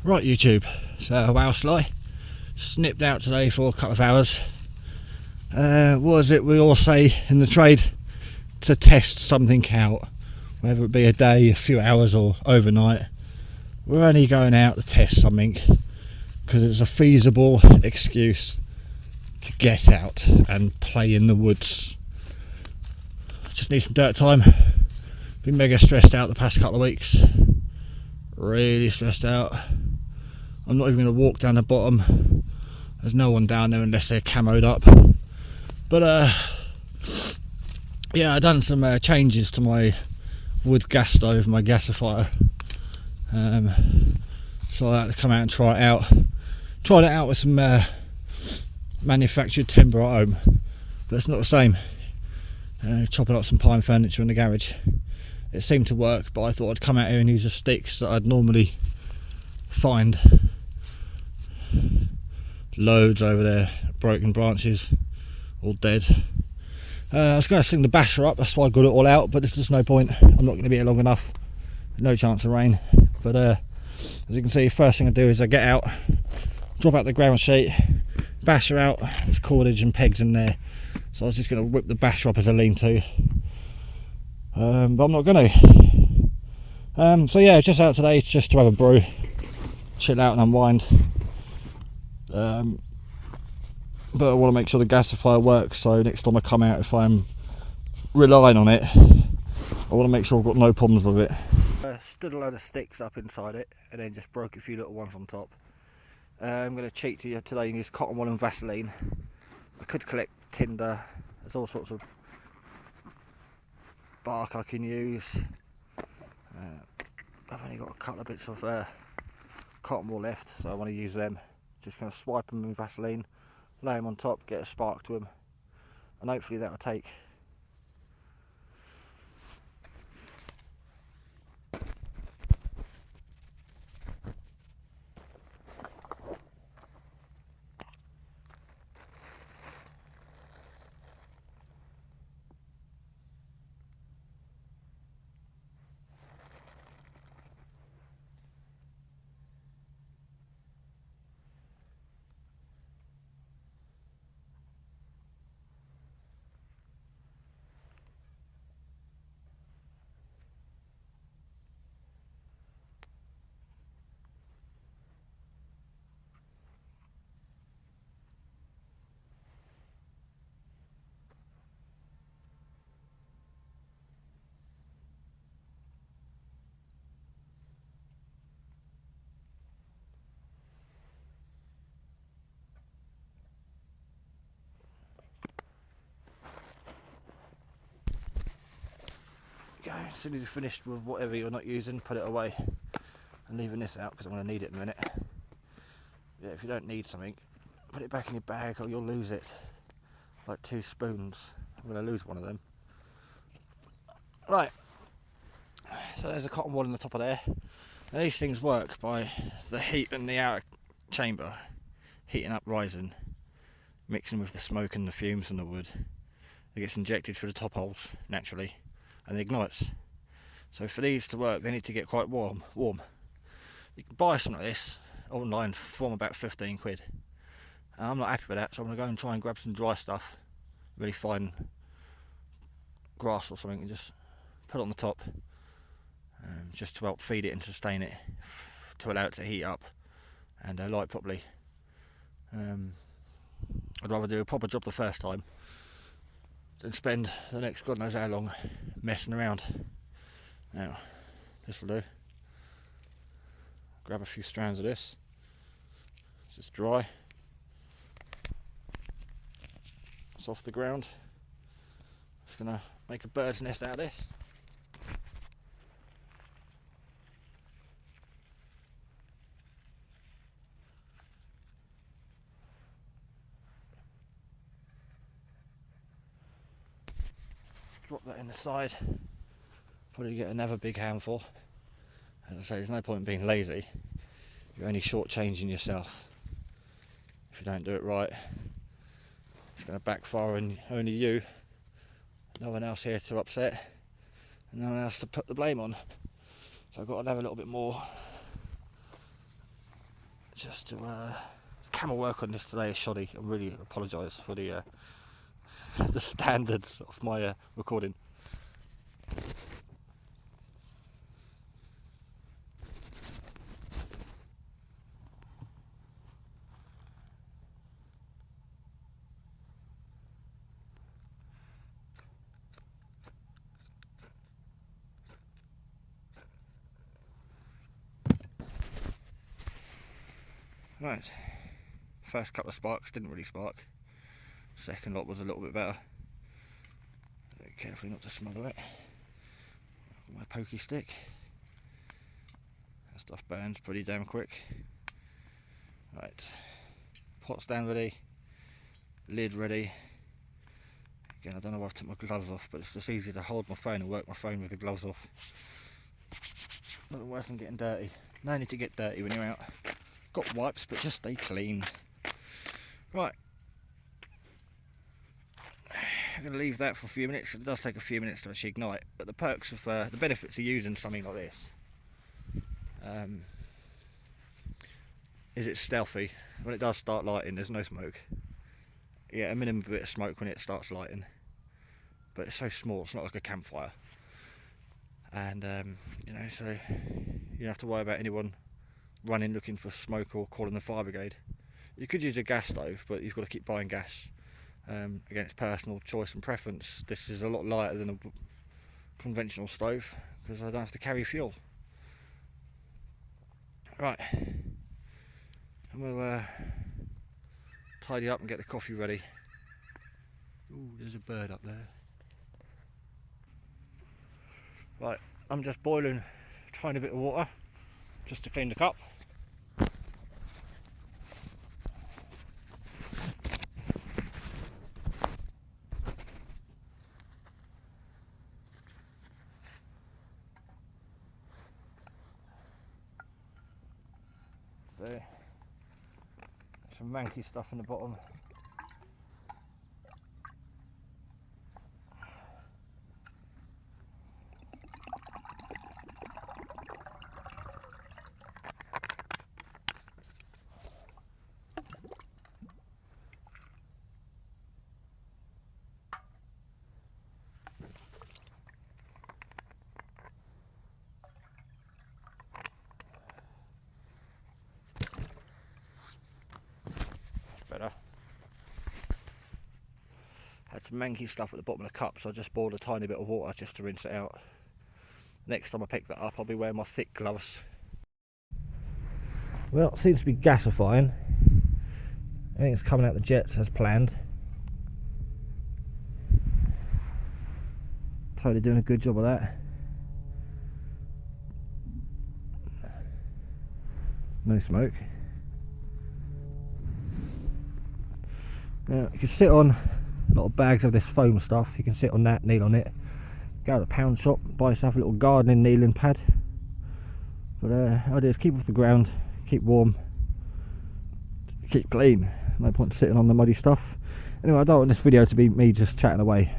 Right, YouTube, so wow sly, snipped out today for a couple of hours. What is it we all say in the trade? To test something out, whether it be a day, a few hours or overnight. We're only going out to test something because it's a feasible excuse to get out and play in the woods. Just need some dirt time. Been mega stressed out the past couple of weeks, really stressed out. I'm not even going to walk down the bottom. There's no one down there unless they're camoed up. But yeah, I've done some changes to my wood gas stove, my gasifier. So I had to come out and try it out. Tried it out with some manufactured timber at home, but it's not the same. Chopping up some pine furniture in the garage. It seemed to work, but I thought I'd come out here and use the sticks that I'd normally find. Loads over there, broken branches, all dead. I was going to sling the basher up, that's why I got it all out, but there's just no point. I'm not going to be here long enough. No chance of rain. But as you can see, first thing I do is I get out, drop out the ground sheet, basher out. There's cordage and pegs in there, so I was just going to whip the basher up as a lean-to. But I'm not going to. So yeah, just out today just to have a brew, chill out and unwind. But I want to make sure the gasifier works, so next time I come out, if I'm relying on it, I want to make sure I've got no problems with it. Stood a load of sticks up inside it and then just broke a few little ones on top. I'm going to cheat to you today and use cotton wool and Vaseline. I could collect tinder, there's all sorts of bark I can use. I've only got a couple of bits of cotton wool left, so I want to use them. Just going to swipe them with Vaseline, lay them on top, get a spark to them, and hopefully that'll take. As soon as you're finished with whatever you're not using, put it away. I'm leaving this out because I'm going to need it in a minute. Yeah, if you don't need something, put it back in your bag or you'll lose it. Like 2 spoons. I'm going to lose one of them. Right, so there's a cotton wool in the top of there. Now these things work by the heat in the outer chamber heating up, rising, mixing with the smoke and the fumes from the wood. It gets injected through the top holes naturally and it ignites. So for these to work, they need to get quite warm. You can buy some of this online for about 15 quid. I'm not happy with that, so I'm going to go and try and grab some dry stuff, really fine grass or something, and just put it on the top, just to help feed it and sustain it, to allow it to heat up and light properly. I'd rather do a proper job the first time than spend the next God knows how long messing around. Now, this will do. Grab a few strands of this. It's dry. It's off the ground. Just gonna make a bird's nest out of this. Drop that in the side. Probably get another big handful. As I say, there's no point in being lazy. You're only shortchanging yourself if you don't do it right. It's going to backfire on only you. No one else here to upset, and no one else to put the blame on. So I've got to have a little bit more just to camera work on this today is shoddy. I really apologise for the the standards of my recording. Right, first couple of sparks didn't really spark. Second lot was a little bit better. Very carefully not to smother it. My pokey stick. That stuff burns pretty damn quick. Right, pot stand ready, lid ready. Again, I don't know why I've took my gloves off, but it's just easier to hold my phone and work my phone with the gloves off. Nothing worse than getting dirty. No need to get dirty when you're out. Got wipes, but just stay clean. Right, I'm going to leave that for a few minutes. It does take a few minutes to actually ignite, but the perks of the benefits of using something like this is it's stealthy. When it does start lighting, there's no smoke. You get a minimum bit of smoke when it starts lighting, but it's so small, it's not like a campfire. And you know, so you don't have to worry about anyone running looking for smoke or calling the fire brigade. You could use a gas stove, but you've got to keep buying gas. Again, it's personal choice and preference. This is a lot lighter than a conventional stove because I don't have to carry fuel. Right, I'm going to tidy up and get the coffee ready. Ooh, there's a bird up there. Right, I'm just boiling a tiny bit of water just to clean the cup. There, some manky stuff in the bottom. Better. Had some manky stuff at the bottom of the cup, so I just boiled a tiny bit of water just to rinse it out. Next time I pick that up, I'll be wearing my thick gloves. Well, it seems to be gasifying. I think it's coming out the jets as planned. Totally doing a good job of that. No smoke. Now, you can sit on a lot of bags of this foam stuff. You can sit on that, kneel on it. Go to the pound shop, buy yourself a little gardening kneeling pad. But idea is keep off the ground, keep warm, keep clean. No point sitting on the muddy stuff. Anyway, I don't want this video to be me just chatting away.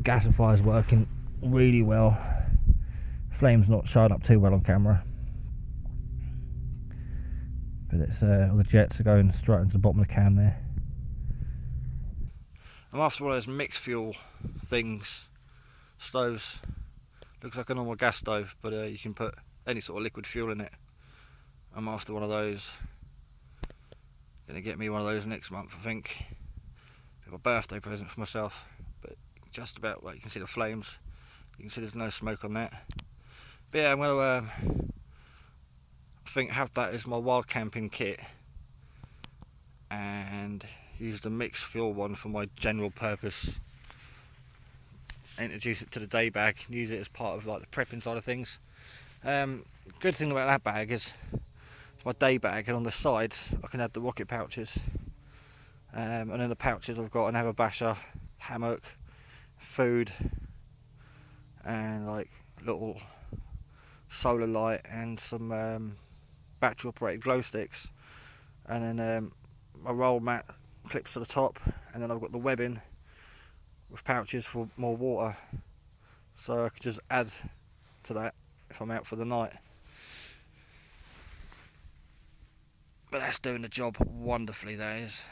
Gasifier's working really well. Flame's not showing up too well on camera. But it's all the jets are going straight into the bottom of the can there. I'm after one of those mixed fuel things, stoves. Looks like a normal gas stove, but you can put any sort of liquid fuel in it. I'm after one of those. Gonna get me one of those next month, I think. A birthday present for myself. But just about, well, you can see the flames. You can see there's no smoke on that. But yeah, I'm gonna I think have that as my wild camping kit, and use the mixed fuel one for my general purpose. Introduce it to the day bag and use it as part of like the prepping side of things. Good thing about that bag is it's my day bag, and on the sides I can add the rocket pouches, and in the pouches I've got an haberdasher, hammock, food, and like little solar light and some battery operated glow sticks, and then my roll mat clips to the top, and then I've got the webbing with pouches for more water, so I could just add to that if I'm out for the night. But that's doing the job wonderfully, that is.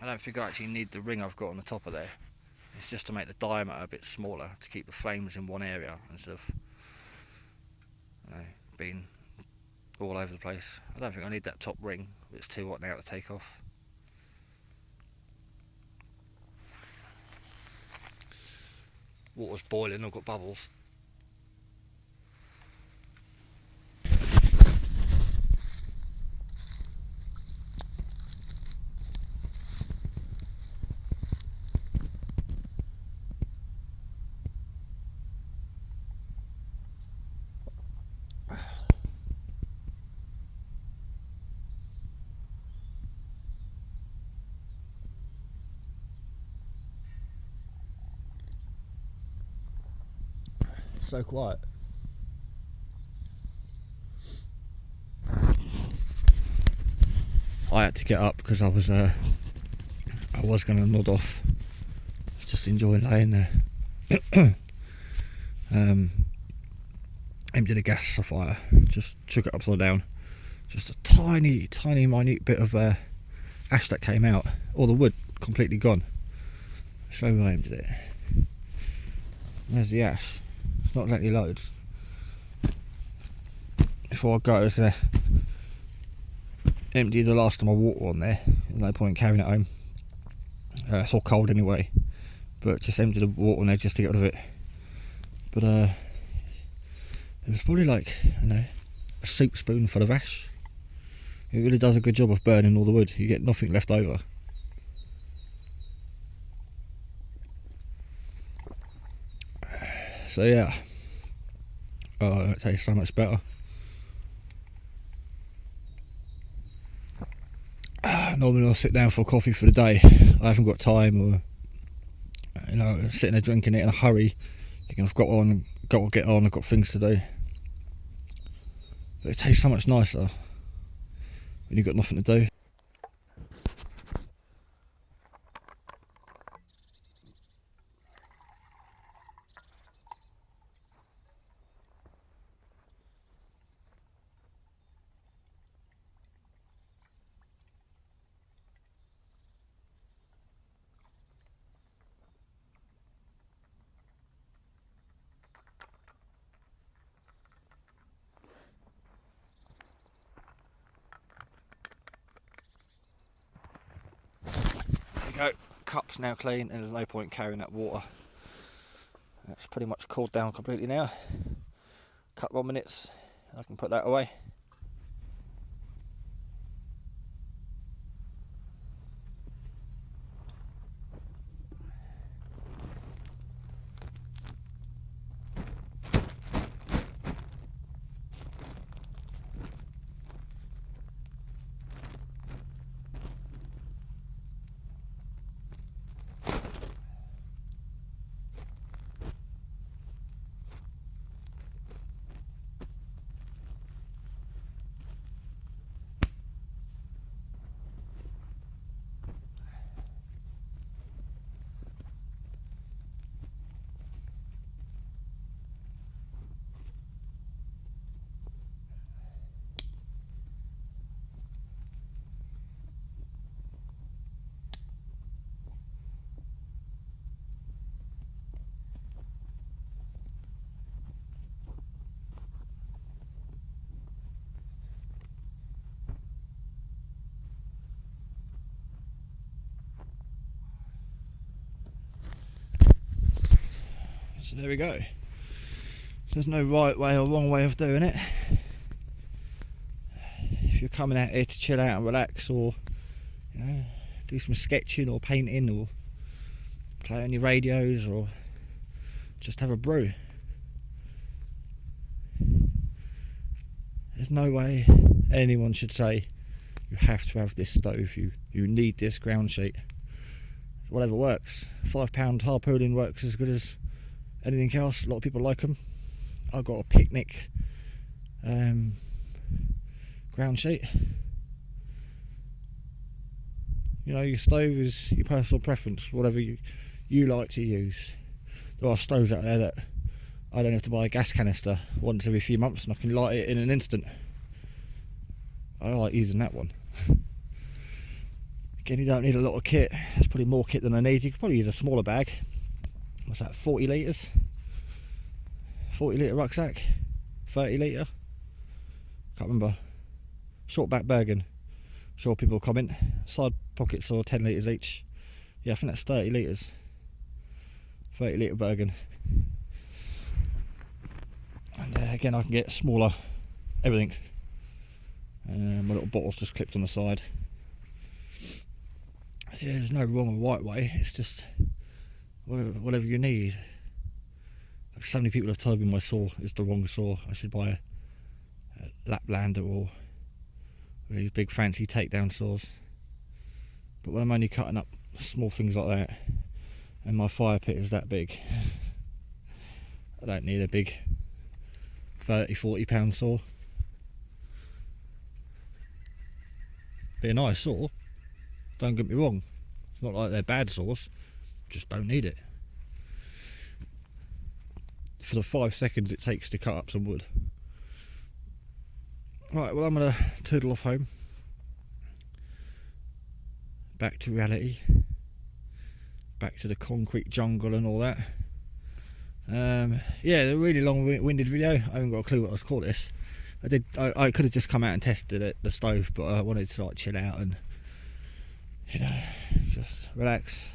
I don't think I actually need the ring I've got on the top of there. It's just to make the diameter a bit smaller, to keep the flames in one area instead of, you know, being all over the place. I don't think I need that top ring. It's too hot now to take off. Water's boiling, I've got bubbles. So quiet. I had to get up because I was going to nod off. Just enjoying laying there. Emptied a gasifier. Just took it upside down. Just a tiny, minute bit of ash that came out. All the wood completely gone. Show me I emptied it. There's the ash. It's not exactly loads. Before I go, I was going to empty the last of my water on there. There's no point carrying it home. It's all cold anyway. But just empty the water on there just to get rid of it. But it was probably like, I don't know, a soup spoon full of ash. It really does a good job of burning all the wood. You get nothing left over. So yeah, it tastes so much better. Normally I'll sit down for coffee for the day. I haven't got time, or you know, sitting there drinking it in a hurry, thinking I've got to get on, I've got things to do. But it tastes so much nicer when you've got nothing to do. There you go, cup's now clean and there's no point carrying that water. It's pretty much cooled down completely now. Couple more minutes and I can put that away. So there we go. There's no right way or wrong way of doing it. If you're coming out here to chill out and relax, or you know, do some sketching or painting, or play on your radios, or just have a brew, there's no way anyone should say you have to have this stove, you need this ground sheet. Whatever works. £5 harpooning works as good as anything else. A lot of people like them. I've got a picnic ground sheet. You know, your stove is your personal preference, whatever you like to use. There are stoves out there that I don't have to buy a gas canister once every few months and I can light it in an instant. I like using that one. Again, you don't need a lot of kit. That's probably more kit than I need. You could probably use a smaller bag. What's that, 40 litres? 40 litre rucksack? 30 litre? Can't remember. Short back Bergen. I'm sure people will comment. Side pockets are 10 litres each. Yeah, I think that's 30 litres. 30 litre Bergen. And again, I can get smaller everything. My little bottle's just clipped on the side. So yeah, there's no wrong or right way. It's just whatever you need. Like, so many people have told me my saw is the wrong saw. I should buy a Laplander or these big fancy takedown saws. But when I'm only cutting up small things like that, and my fire pit is that big, I don't need a big 30-40 pound saw. Be a nice saw, don't get me wrong. It's not like they're bad saws, just don't need it for the 5 seconds it takes to cut up some wood. Right, well, I'm gonna toodle off home, back to reality, back to the concrete jungle and all that. Yeah, a really long-winded video. I haven't got a clue what I was call this. I could have just come out and tested it, the stove, but I wanted to like chill out and, you know, just relax.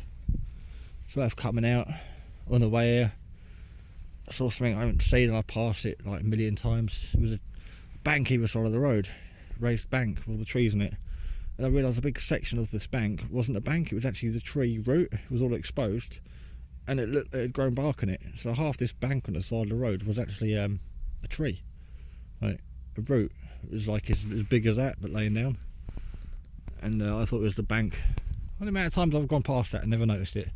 It's worth coming out. On the way here, I saw something I haven't seen and I passed it like a million times. It was a bank either side of the road, raised bank with all the trees in it. And I realised a big section of this bank wasn't a bank, it was actually the tree root. It was all exposed and it had grown bark on it. So half this bank on the side of the road was actually a tree. Like a root. It was like as big as that, but laying down. And I thought it was the bank. Well, the amount of times I've gone past that and never noticed it.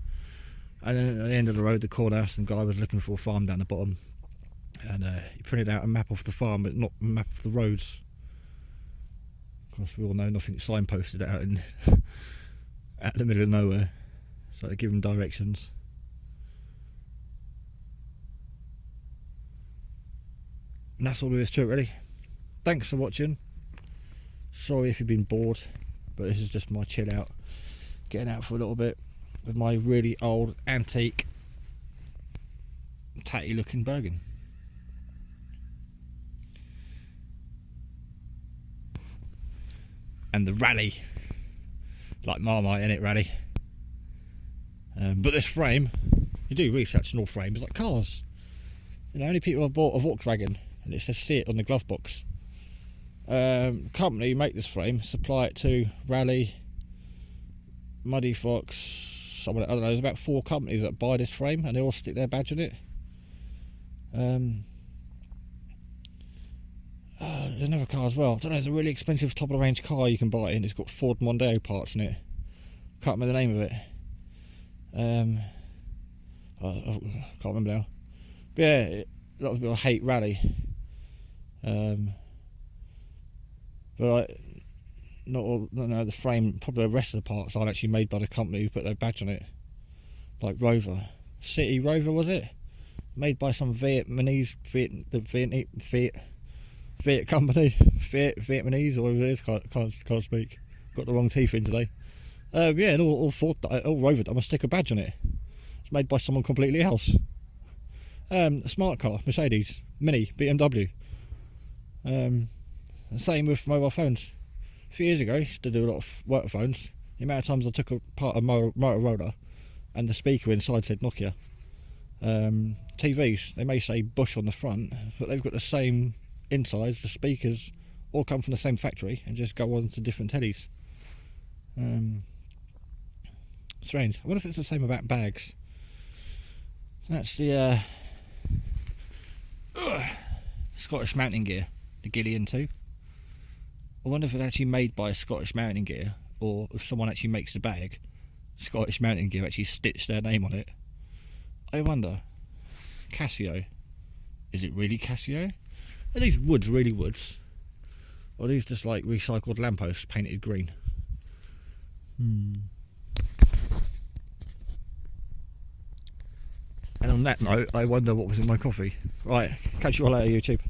And then at the end of the road, the corner, some guy was looking for a farm down the bottom. And he printed out a map of the farm, but not a map of the roads. Of course, we all know nothing signposted out in out in the middle of nowhere. So they give them directions. And that's all there is to it, really. Thanks for watching. Sorry if you've been bored, but this is just my chill out, getting out for a little bit with my really old antique tatty looking Bergen. And the rally, like Marmite in it, rally. But this frame, you do research on all frames like cars. You know, only people have bought a Volkswagen and it says "see it" on the glove box. Company who make this frame supply it to Rally, Muddy Fox, someone, I don't know. There's about 4 companies that buy this frame and they all stick their badge on it. There's another car as well. I don't know. It's a really expensive top of the range car you can buy, and it's got Ford Mondeo parts in it. Can't remember the name of it. I can't remember now. But yeah, a lot of people hate Rally. But like, not all. No, the frame, probably the rest of the parts aren't actually made by the company who put their badge on it. Like Rover, City Rover, was it? Made by some Vietnamese Viet company, Vietnamese or whatever it is. Can't speak. Got the wrong teeth in today. Yeah, and all Ford, all Rover, I'm a sticker badge on it. It's made by someone completely else. A smart car, Mercedes, Mini, BMW. Same with mobile phones. A few years ago, I used to do a lot of work phones. The amount of times I took apart a Motorola and the speaker inside said Nokia. TVs, they may say Bush on the front, but they've got the same insides. The speakers all come from the same factory and just go on to different tellies. Strange. I wonder if it's the same about bags. That's the Scottish Mountain Gear, the Gillian 2. I wonder if it's actually made by Scottish Mountain Gear, or if someone actually makes the bag, Scottish Mountain Gear actually stitched their name on it. I wonder. Casio. Is it really Casio? Are these woods really woods? Or are these just like recycled lampposts painted green? And on that note, I wonder what was in my coffee. Right, catch you all later, YouTube.